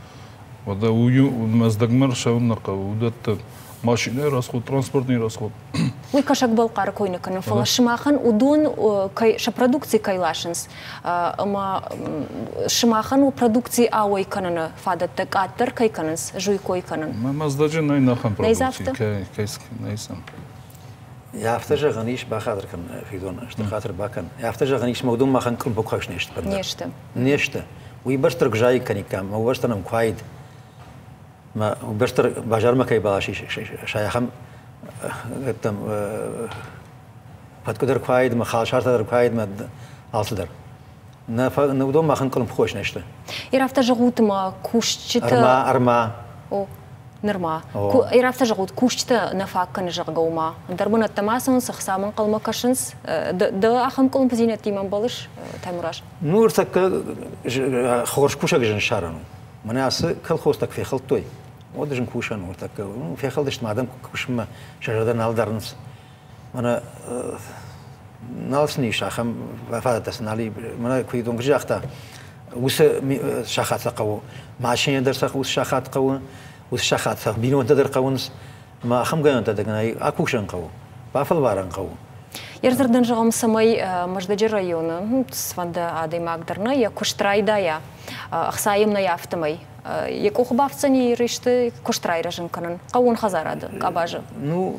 Вода ую маздагмар шауннака. Удатта машина расход, транспортный расход. Уй кашак бал қары койны канын. Фала шымахан удон ша продукции кайлашыныз. Ама шымахан у продукции ауай каныны фадатты каттыр кай каныныз, жуй кой канын. Маздаджы найнахан продукции. Найзафты? Кайск найсам. Яфта жағаниш бақадыр кан фидон, что хатыр бакан. Яфта жағаниш маудум махан крым покхаш нешті. Нешті. Уй баштыр гжай каникам, ма убаштанам квайд. Ма убаштыр бажарма кай балаши шаяхам там падкудыр квайд, ма халшартадыр квайд, ма алтыдар. На удум махан крым покхаш нешті. Яфта жағутыма кушчыты... Арма. О. Нырма. Ирафта жағуд күшті нафаққаны жағғаума. Дарбын аттамасын сықсамын қалма қашынс. Да ақым қолым пізинет деймін балыш, Таймураш? Ну, ұртаққа қорш күшак жын шарану. Мына асы қыл қостақ феқыл той. Оды жын күшану ұртаққа. Феқыл дешті мадам күшімі шажадан алдарыныз. Мына налсын еш ақым вафадатасын али. Мына көйдің жақта. Осы шақат сақауы. Машине дұрсақ осы шақат қауы. وشخات صح بينو تدر قونس ما خم جانا تدقنا أكوشن قو بافل بارن قو يرزردن جام سماي مجد الريون سفند عادي ما قدرنا يا كشتراي دايا أخسايم نيافت ماي يكوخ بافتني ريشت كشتراي رجن كنن قون خزارة كاباجة نو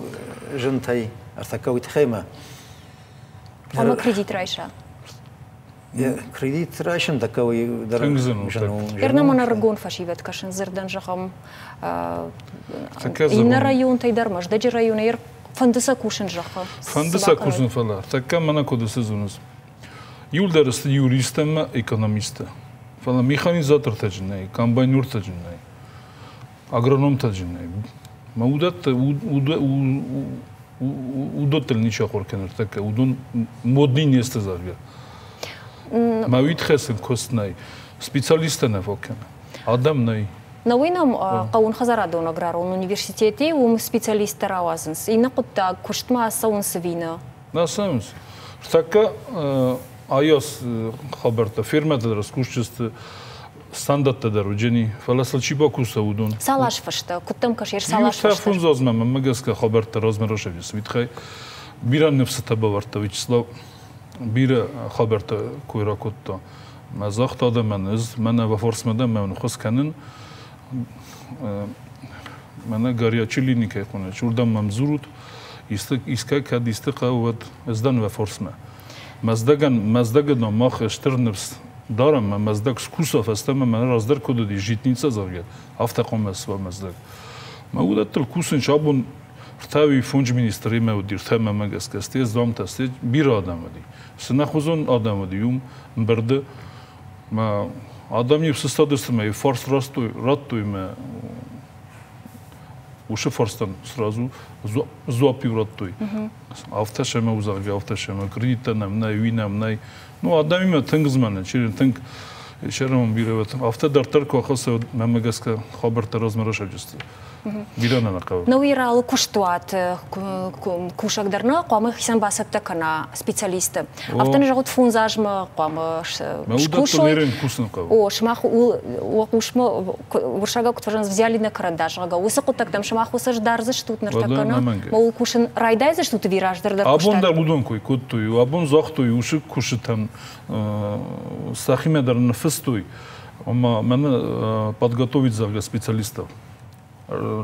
جنتاي أرتكويت خيمة أما كريديت رايشة كريديت راشن تكوي در يرنا من الرجون فشيفت كشن زردن جام إن الريون تيدر مجد الريون ير فندسا كوشن جخا فندسا كوشن فلا تكا منا كودس زونس يول درست يوريستم إقتصاديست فلا ميخانيزاتور تجناي كامباينور تجناي أغرونوم تجناي ما ودت ودت النيشة خوركنر تكا ودون مودين يستزارجا ما ويد خسن كوستناي سبيциалистنا فوكنا آدمناي نوينام قون خزارادون أغرارون университете специалисты равазынс. И нақутта куштма саун свина. Насамс. Така айос хабарта фирмада раскушчест стандартта даруджени фаласлчи бакуса удун. Салаш фашта. Куттам кашер салаш фашта. Юстафун зазма магаска хабарта размерошевис. Витхай бира нефсата баварта Вячеслав. Бира хабарта куйракутта. Мазахт адаман из мана вафорсмада ман хос канын мана гарячилиника кона чурдам мамзурут иска кад истыка вот издан вафорсма маздаган мах штернерс дарам маздаг скусов астама мана раздар коды житница завгет автокомас ва маздаг маудатл кусын чабун ртави фунж министр имеу диртама магаскасте замтасте бир адамади сынахузон адамади юм бирде ما آدم یه سستادست می فارس راتوی می وش فارستان سرازو زوابی راتوی آفتش می وزارگی آفتش می کردیت نم نه وینم نه نو آدمی می تنگز منه چیرین تنگ شرمم بیره وقت آفته در ترک وقت ممگس که خبر تراز مرش اجست بیرون نقاب. نویرال کشتوات کشک درنا قام خیسان باسط کنا специалист. آفتن جهود فونزاج ما قام او شماخ او وقوشما ورشاga کتوجن взяли на карандаш жага. Высоко так там шмаху саж дарзыш тут нартакана. Мол кушен райдайзыш тут вираж дар кушта. Абон дар будон кой коттуй, абон захтуй уши кушитан сахиме дар нафстуй. Ама мен подготовить за специалистов.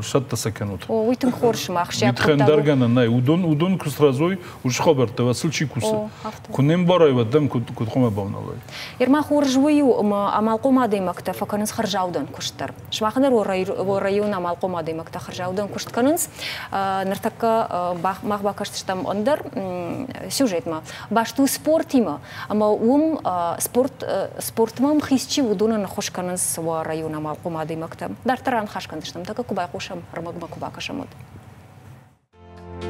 шатта саканут. Уйтын хорш махши. Витхен даргана най удон кустразой уж хабарта васылчи кусы. Кунем барай вадам кудхома бавналай. Ирма хоржвою амалқома демакта факаныз харжаудан куштар. Шмахнер во район амалқома демакта харжаудан куштканыз нартака махбакаштам андар сюжетма. Башту спортима, ама спортмам хисчи удона нахошканыз во район амалқома демакта. Дартаран хашкандыштам така кубайқушам рамагба кубакашамод.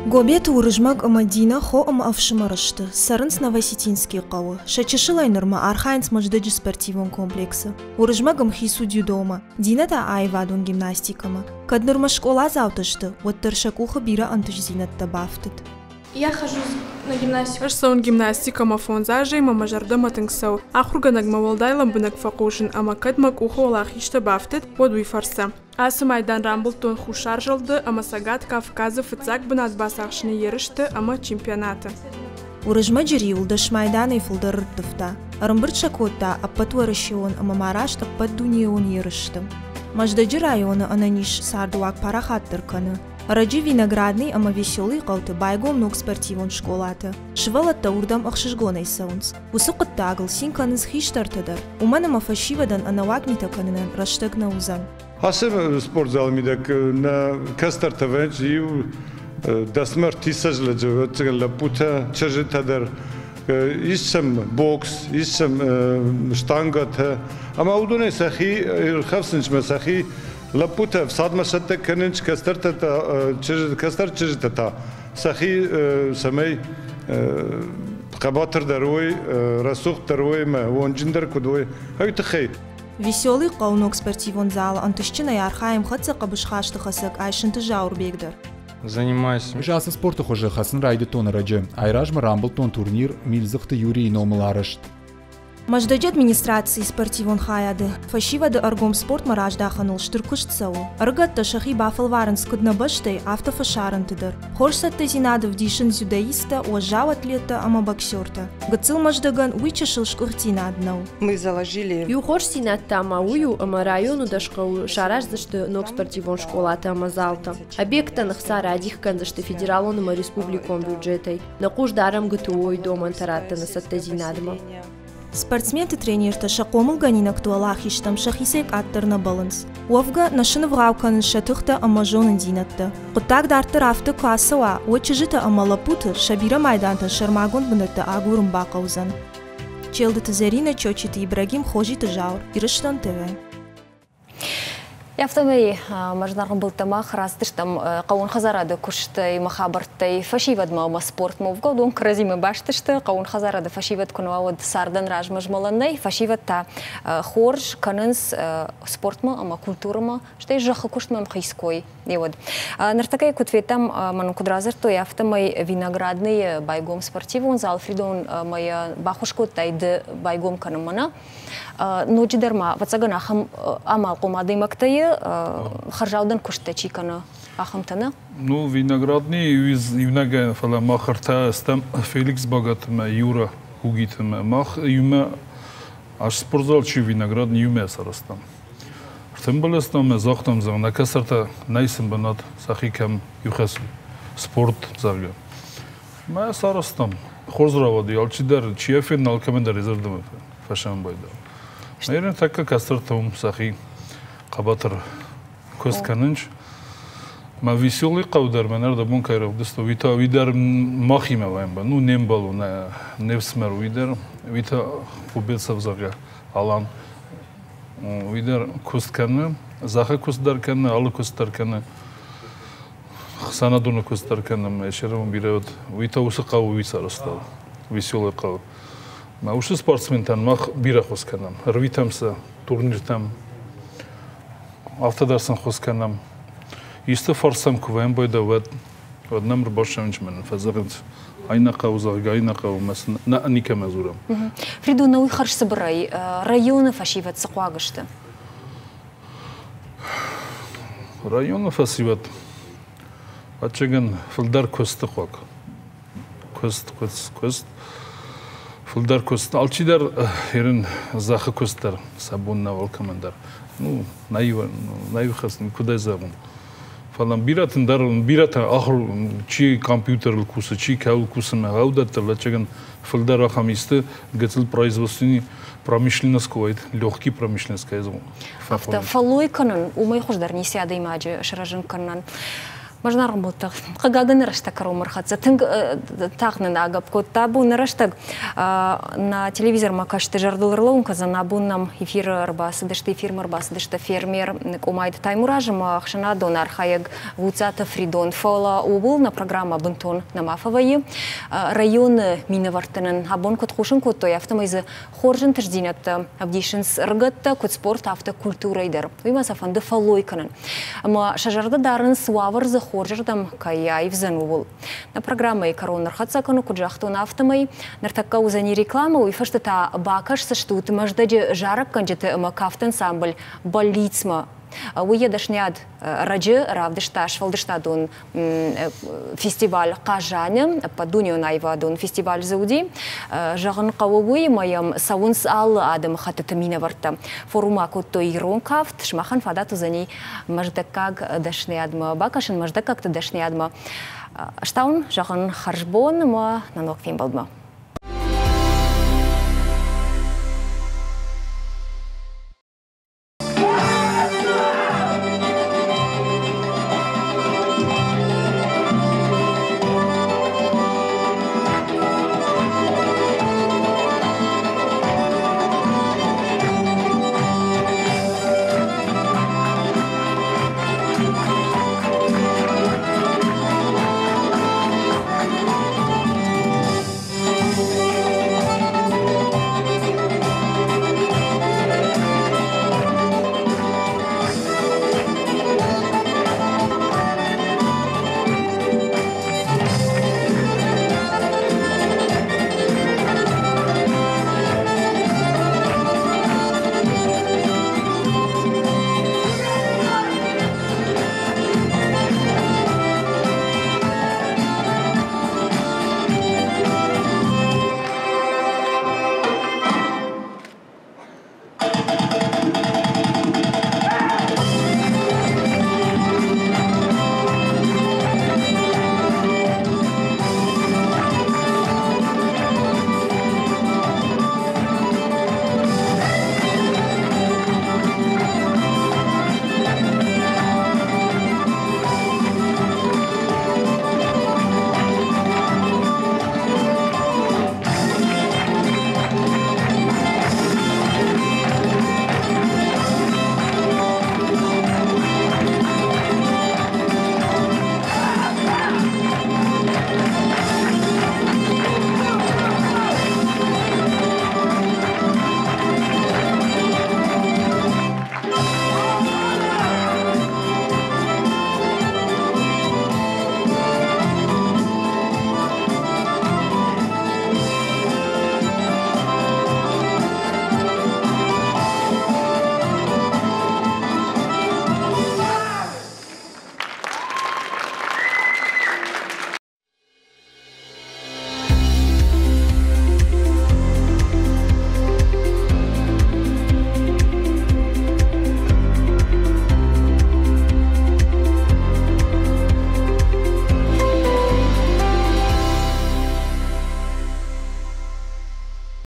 Гобет урыжмак амадина хо афшимарышты. Сарынс Новоситинский қауы. Шачышылай норма Архаинс маждаджи спортивон комплексы. Урыжмагам хису дюдома. Дината айвадун гимнастикама. Кад норма школа заутышты. Вот таршакуха бира антуш зинатта бафтыт. Я хожу на гимнастику. Ашсаун гимнастика мафонзажей мамажарда матынгсау. Ахурганаг мавалдайлам бынак факушин, ама кадмак ухо лахишта бафтыт, водуй фарса. Асы майдан рамбултон хушар жылды, ама сагат Кавказы фыцак бынат басақшыны ерішті, ама чемпионаты. Урыжма джири улдаш майдан эйфылды рыттыфта. Арымбырт шакотта аппат варышион, ама марашт аппат дунион ерішті. Маждаджи районы ананиш сардуак парахаттыр каны. Раджи виноградный, ама веселый қауты байгом ног спортивон школаты. Шывалатта урдам ақшышгонай саунс. Усықыт тағыл синканыз хиштартыдар. Уманама фашивадан анавагнита канынан раштык на узан. Асым спортзал мидак на кастартавенч ив дасмар тисажла джаватсыган лапута чажитадар. Исам бокс, исам штангата. Ама удоне сахи хавсынч масахи лапута в садмашата канинч кастартата кастар чажитата. Сахи самей қабатыр даруй, расух даруй ма вонжиндар кудуй. Хайтахей. Веселый қаунок спортивон зала антышчина Архаим хатса қабышхашты хасак айшынты жаур бегдер. Занимаюсь. Жасы спорты хожи хасын райды тон раджи. Айражма рамбл тон турнир милзыхты Юрий номыларышт. Маждаджи администрации спортивон хаяды. Фашивады аргом спорт мараждаханул штыркушт сау. Аргатта шахи бафал варен скудна баштай автофашарантыдыр. Хорсатты зинадов дишин зюдаиста, уажжау атлета, ама боксерта. Гацил маждаган уйчашил шкуртина однау. Мы заложили. Ю хорсинатта ама ую, ама району дашкау шараждашты ног спортивон школата ама залта. Объекта нахсара адихкан зашты федералон ама республикон бюджетай. Накуш дарам гатуой дома антаратта на сатта зинадма. Спортсмен тренерта шақомыл ганин актуалах иштам шахисек аттырна баланс. Уавга нашыны вғауканын шатыхта ама жонын динатты. Құттак дартыр авты классыва, уачыжыта ама лапуты шабира майданты шармагон бынытты агурым бақаузан. Челдыты Зарина Чочиты Ибрагим Хожиты Жаур, Ирыштан ТВ. Яфтамай мажнаргын былтамах раздыштам қауын хазарады күшті махабартай фашивад ма спорт мовга дон кразимы баштышты қауын хазарады фашивад күнуавад сардан ражмыж маланай фашивад та хорж канынс спорт ма ама культура ма штай жахы күшт мам хайской невод нартакай кутветам ман кудразыр то яфтамай виноградный байгом спортивон зал фридон моя бахушко тайды байгом канымана ночидарма вацаган ахам амал комады мактайы харжаудан кушта чикана ахамтана. Ну виноградный юнага фала махарта стам Феликс богатма Юра хугитма мах юма аш спортзал чи виноградный юма сарастам. Тем более стам захтам за на касарта найсым банат сахикам юхас спорт зага. Ма сарастам хорзравади алчидар чиефинал командар резервдам фашан байда. Наверное, так как астартом сахи қабатыр көз канынч. Ма веселый қаудар менер да бун кайрав дысто вита видар махима ваймба. Ну нем балу на невсмер видар вита победсав зага алан видар көз каны заха көздар каны алы көздар каны санадуны көздар каны эшерам бирет вита усы қау висарастал веселый қау. Ма ушы спортсментан мах бира хосканам. Рвитамса турниртам автодарсан хосканам. Исты фарсам куваем бойда вад намр башамч мен фазагынт айна қаузага айна қау масын на аника мазурам. Фриду науи харшсы бирай районы фашиват сақуагышты. Районы фасиват атчаган филдар көсті қуак. Көст Фулдар көст алчидар ерін захы көстер сабунна волкамандар. Ну, наив хасын кудай забун. falan biratın ahır çi kompüter kusu çi kav kusu mağavda tırlaçagan filda rakamistı gıtıl производственный промышленность коет легкий промышленность кайзу. Авто фалой канан умай хождар не сяда имаджи шаражен канан. Можно работать. Когда нырштаг каромархатся, тинг тахнен агап кот табу нырштаг на телевизор макашты жардылырлаун казан абуннам эфир арбасы дышты фирма арбасы дышты фермер комайд таймуражем ахшана донар хаяг вуцата фридон фола убул на программа бунтон на мафавайы район миновартенен абон кот хушин кот той автомайзы хоржен тождинят авдишинс ргатта кот спорт автокультура идер. Уйма сафанды фалой канан. Ама шажарда дарын суавар за хоржердам каяй взанувал. На программе коронар хатсакану куджахтон автомай нартакка узани реклама и фаштата бакаш саштут маждаджи жарак канджете макафт ансамбль болицма. Уедашняд раджи равдышташ фалдыштадун фестиваль кажане падуньо найвадун фестиваль зауди жагын кавуй маям саунс ал адам хататамина варта форума котто ирон кафт шмахан фадату зани маждакаг дашнядма бакашин маждакаг дашнядма штаун жагын харжбон ма нанок фимбалдма